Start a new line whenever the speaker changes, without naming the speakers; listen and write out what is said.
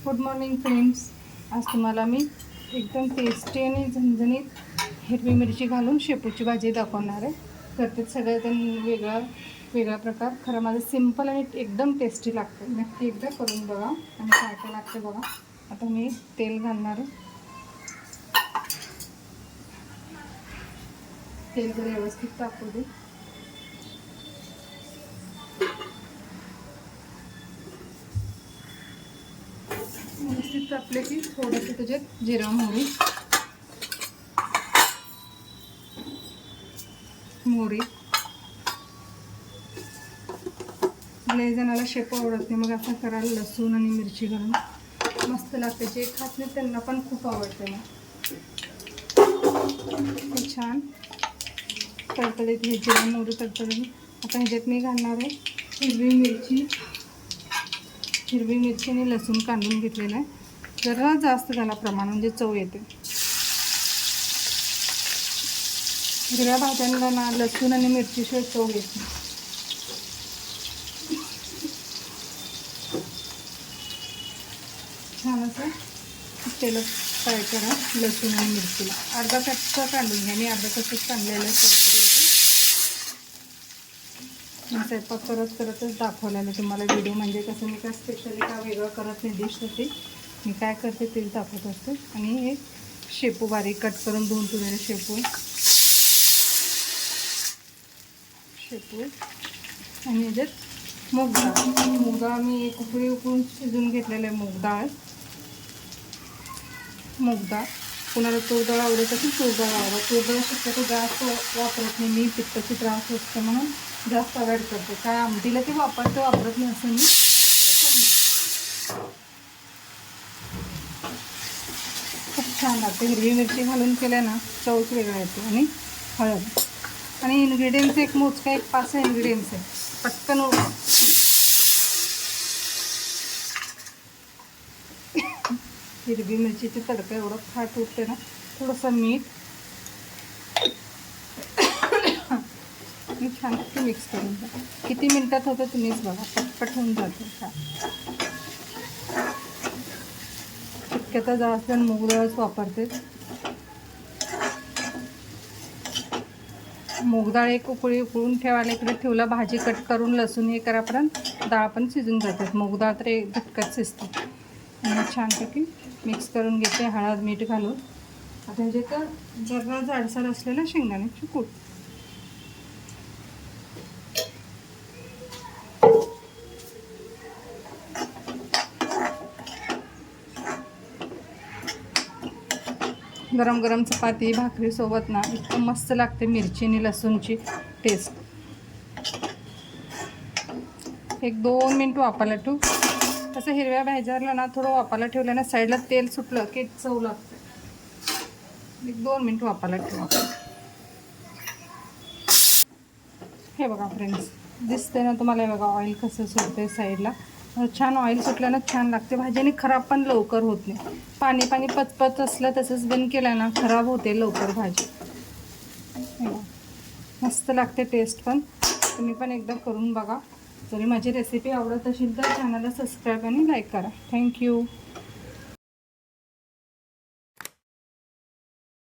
Good morning friends. आज तुम्हाला मी एकदम टेस्टी आणि झणझणीत हिरवी मिरची घालून शेपूची भाजी दाखवणार आहे. करते सगळेजण वेगळा प्रकार. खरं माझं सिंपल आणि एकदम टेस्टी लागते. नक्की एकदा करून बघा आणि काय काय लागतं बघा. आता मी तेल घालणार आहे. तेल जर व्यवस्थित टाकू दे. व्यवस्थित टाकले की थोडंसं त्याच्यात जिरा मोहरी लय जणाला शेपू आवडत नाही, मग असं करायला लसूण आणि मिरची घालून मस्त लागते. जे खात नाही त्यांना पण खूप आवडते. मग छान तडतडीत हे जिरा मोहरी तडतडून आता ह्याच्यात मी घालणार आहे हिरवी मिरची आणि लसूण काढून घेतलेलं आहे. जरा जास्त झाला प्रमाण म्हणजे चव येते. हिरव्या भाज्यांना ना लसूण आणि मिरचीशिवाय चव येते. छान असं तेलात फ्राय करा लसूण आणि मिरचीला. अर्धा कच्चा काढून घ्या. मी अर्धा कच्चाच काढलेलं आहे. स्वयंपाक करतच दाखवलेलं तुम्हाला व्हिडिओ. म्हणजे कसं मी काय स्पेशली काय वेगळं करत नाही डिशसाठी. मी काय करते तेच दाखवत असते. आणि हे शेपू बारीक कट करून धुवून ठेवलेले शेपू आणि ह्याच्यात मूग डाळ मी एक उकळी उकळून शिजून घेतलेलं आहे. मूग डाळ कुणाला तूर डाळ आवडत असेल तूर डाळ आवडत. तूर डाळ शक्यतो जास्त वापरत नाही मी, पित्ताची त्रास असते म्हणून जास्त अवॉइड करते. काय आमटीला ते वापरत नाही असं मी. खूप छान लागते. हिरवी मिरची घालून केल्या ना चवच वेगळा येते. आणि हळद आणि इन्ग्रेडियंट्स एक मोजका 5 इन्ग्रेडियंट्स आहे. पटकन हिरवी मिरचीची तडका एवढं खाट उठते ना. थोडंसं मीठ आणि छान मिक्स करून द्या. किती मिनटात होतं तुम्हीच बघा. पटपट होऊन जाते. शक्यता जास्त मूग डाळच वापरते. मूग डाळ एक उकळी उकळून ठेवायला इकडे ठेवला. भाजी कट करून लसूण हे करापर्यंत डाळ पण शिजून जातात. मूग डाळ तर एक झटक्यात शिजते. आणि छानपैकी मिक्स करून घेते हळद मीठ घालून. आता ह्याच्यात जरा जाडसर असलेलं शेंगदाण्याची कूट. गरम गरम चपाती भाकरीसोबत ना इतकं मस्त लागते मिरची आणि लसूणची टेस्ट. 1-2 मिनटं वापायला ठेवू. तसं हिरव्या भाज्याला ना थोडं वापायला ठेवलं ना साईडला तेल सुटलं की चव लागते. 1-2 मिनटं वापायला ठेवू. हे बघा फ्रेंड्स दिसते ना तुम्हाला. हे बघा ऑइल कसं सुटते साईडला. छान ऑइल सुटल्यानं छान लागते भाजी आणि खराब पण लवकर होत नाही. पाणी पचपच असलं तसंच बंद केलं ना खराब होते लवकर भाजी. मस्त लागते टेस्ट पण. तुम्ही पण एकदा करून बघा. जरी माझी रेसिपी आवडत असेल तर चॅनलला सबस्क्राईब आणि लाईक करा. थँक्यू.